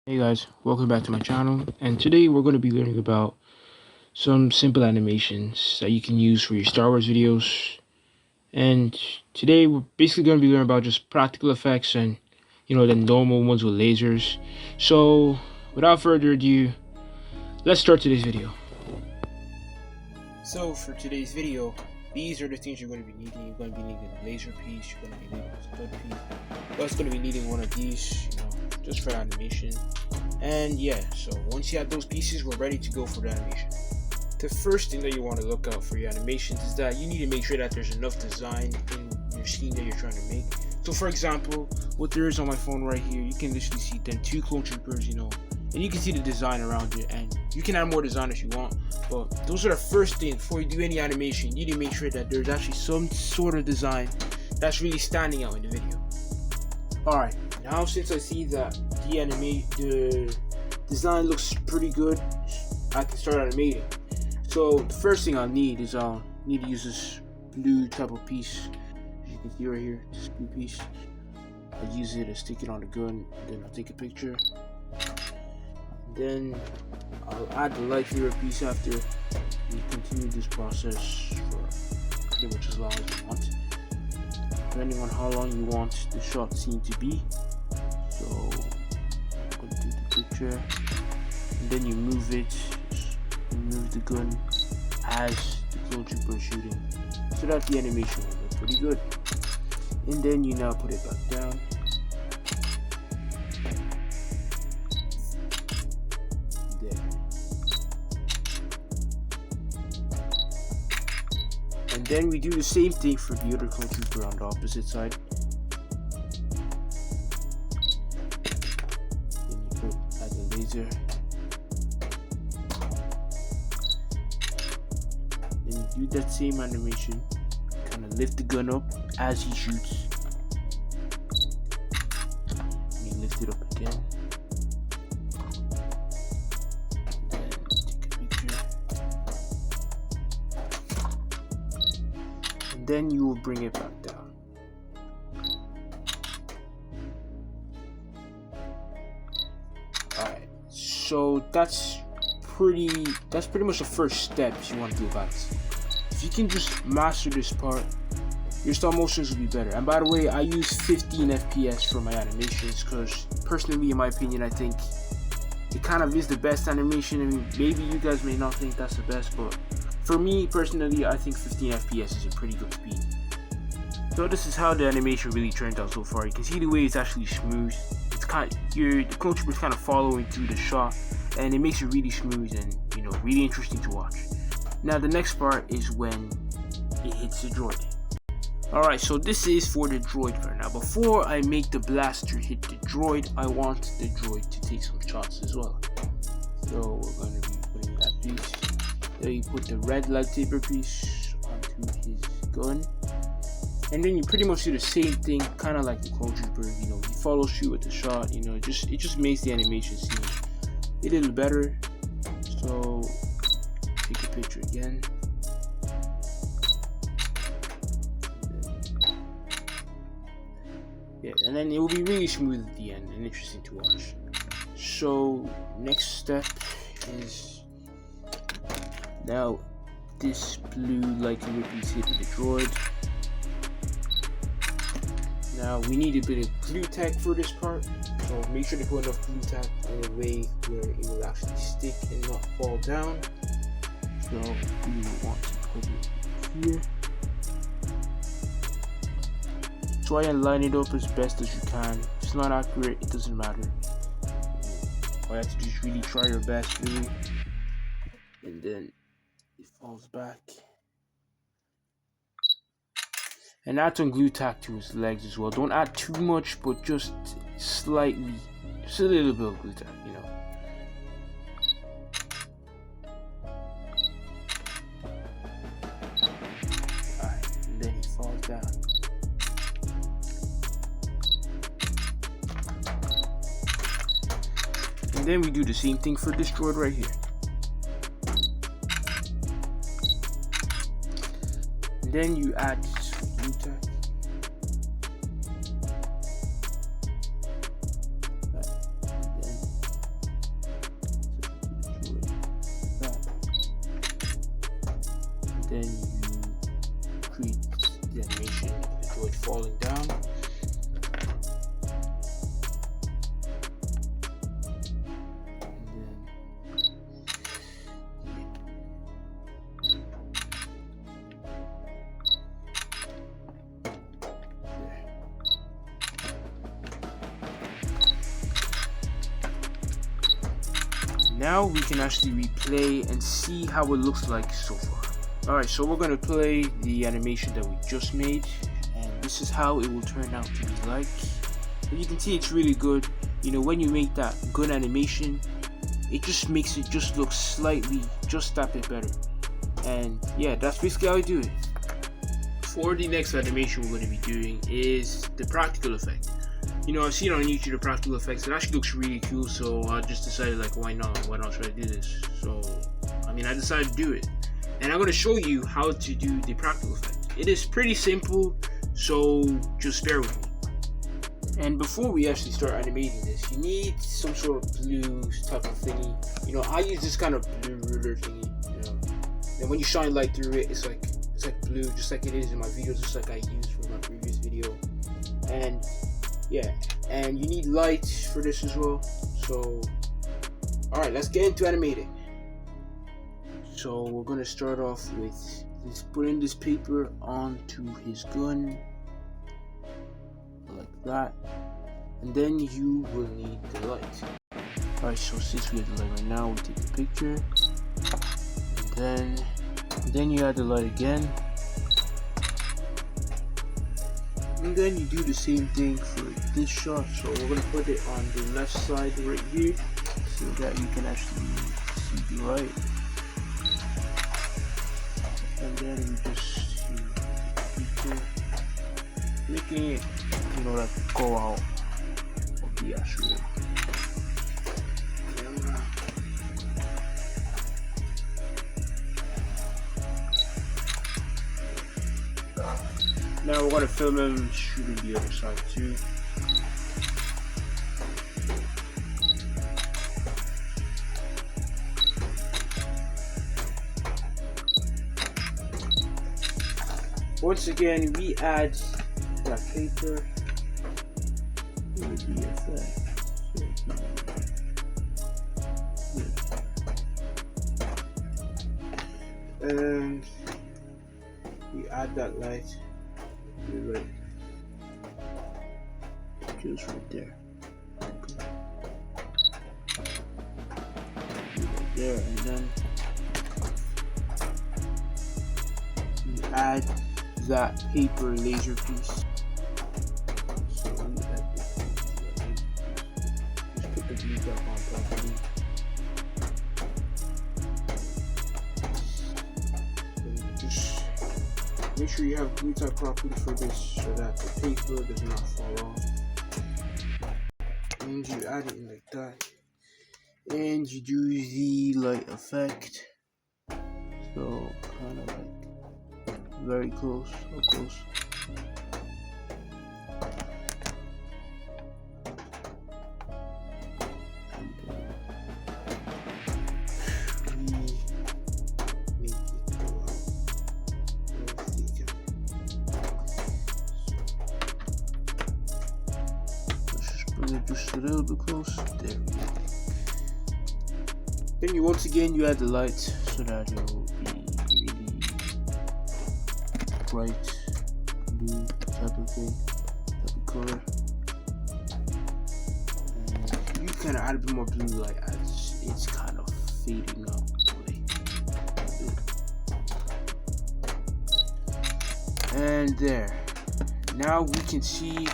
Hey guys, welcome back to my channel, and today we're going to be learning about some simple animations that you can use for your Star Wars videos. And today we're basically going to be learning about just practical effects and the normal ones with lasers. So without further ado, let's start today's video. So for today's video, these are the things you're going to be needing. You're going to be needing a laser piece, you're going to be needing a stud piece, you're also going to be needing one of these, just for animation. And yeah, so once you have those pieces, we're ready to go for the animation. The first thing that you want to look out for your animations is that you need to make sure that there's enough design in your scene that you're trying to make. So for example, what there is on my phone right here, you can literally see then 2 clone troopers, and you can see the design around it, and you can add more design if you want, but those are the first thing. Before you do any animation, you need to make sure that there's actually some sort of design that's really standing out in the video. Alright, now since I see that the design looks pretty good, I can start animating. So the first thing I'll need is need to use this blue type of piece. As you can see right here, this blue piece. I use it to stick it on the gun, and then I'll take a picture. Then I'll add the light mirror piece after. You continue this process for pretty much as long as you want, depending on how long you want the shot scene to be. So I'm going to take the picture, and then you move it, move the gun as the clone trooper is shooting, so that the animation will look pretty good. And then you now put it back down. And then we do the same thing for the other clone trooper on the opposite side. Then you add the laser. Then you do that same animation. Kind of lift the gun up as he shoots. And you lift it up again. Then you will bring it back down. Alright, so that's pretty much the first step you want to do about it. If you can just master this part, your stop motions will be better. And by the way, I use 15 FPS for my animations because personally, in my opinion, I think it kind of is the best animation. I mean, maybe you guys may not think that's the best, but for me personally, I think 15 FPS is a pretty good speed. So this is how the animation really turned out so far. You can see the way it's actually smooth. It's the clone trooper is kind of following through the shot, and it makes it really smooth and really interesting to watch. Now the next part is when it hits the droid. Alright, so this is for the droid part. Now before I make the blaster hit the droid, I want the droid to take some shots as well. So we're going to be putting that piece. There you put the red lightsaber piece onto his gun, and then you pretty much do the same thing, kind of like the clone trooper. You follow through with the shot. It just makes the animation seem a little better. So take a picture again. And then it will be really smooth at the end and interesting to watch. So next step is, now this blue lightsaber piece hit the droid. Now we need a bit of glue tack for this part, so make sure to put enough glue tack in a way where it will actually stick and not fall down. So we want to put it here. Try and line it up as best as you can. If it's not accurate, it doesn't matter. You have to just really try your best, really. And then it falls back. And add some glue tack to his legs as well. Don't add too much, but just slightly, just a little bit of glue tack, Alright, and then he falls down. And then we do the same thing for this droid right here. And then you add some glue tack. then you create the animation of the droid falling down. Now we can actually replay and see how it looks like so far. Alright, so we're going to play the animation that we just made, and this is how it will turn out to be like. And you can see it's really good. You know, when you make that good animation, it just makes it just look slightly just that bit better. And yeah, that's basically how I do it. For the next animation we're going to be doing is the practical effect. You know, I've seen on YouTube the practical effects. It actually looks really cool, so I just decided, like, why not? Why not try to do this? So, I mean, I decided to do it. And I'm going to show you how to do the practical effect. It is pretty simple, so just bear with me. And before we actually start animating this, you need some sort of blue type of thingy. You know, I use this kind of blue ruler thingy, you know. And when you shine light through it, it's like blue, just like it is in my videos, just like I used for my previous video. And yeah, and you need light for this as well. So alright, let's get into animating. So we're gonna start off with putting this paper onto his gun like that, and then you will need the light. Alright, so since we have the light right now, we take the picture, and then you add the light again. And then you do the same thing for this shot. So we're going to put it on the left side right here so that you can actually see the light. And then you just making it, you know, like go out of the actual camera. Now we're going to film him shooting the other side too. Once again, we add that paper with the effect. And we add that light. Right, just right there. Right there, and then you add that paper laser piece. So we add this. Just put the blue cap on properly. Make sure you have glue type properly for this so that the paper does not fall off. And you add it in like that. And you do the light effect. So kind of like very close, up close. Just a little bit close. There we go. Then once again you add the light so that it will be really bright blue type of thing, type of color. And you kind of add a bit more blue light as it's kind of fading out. And there. Now we can see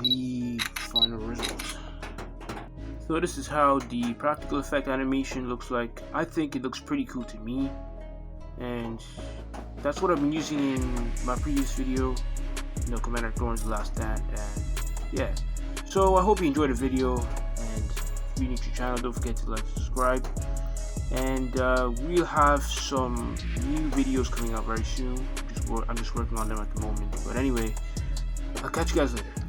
the final result. So this is how the practical effect animation looks like. I think it looks pretty cool to me, and that's what I've been using in my previous video, you know, Commander Thorn's Last Stand. And yeah, so I hope you enjoyed the video, and if you're new to the channel, don't forget to like, subscribe, and we'll have some new videos coming out very soon. I'm just working on them at the moment, but anyway, I'll catch you guys later.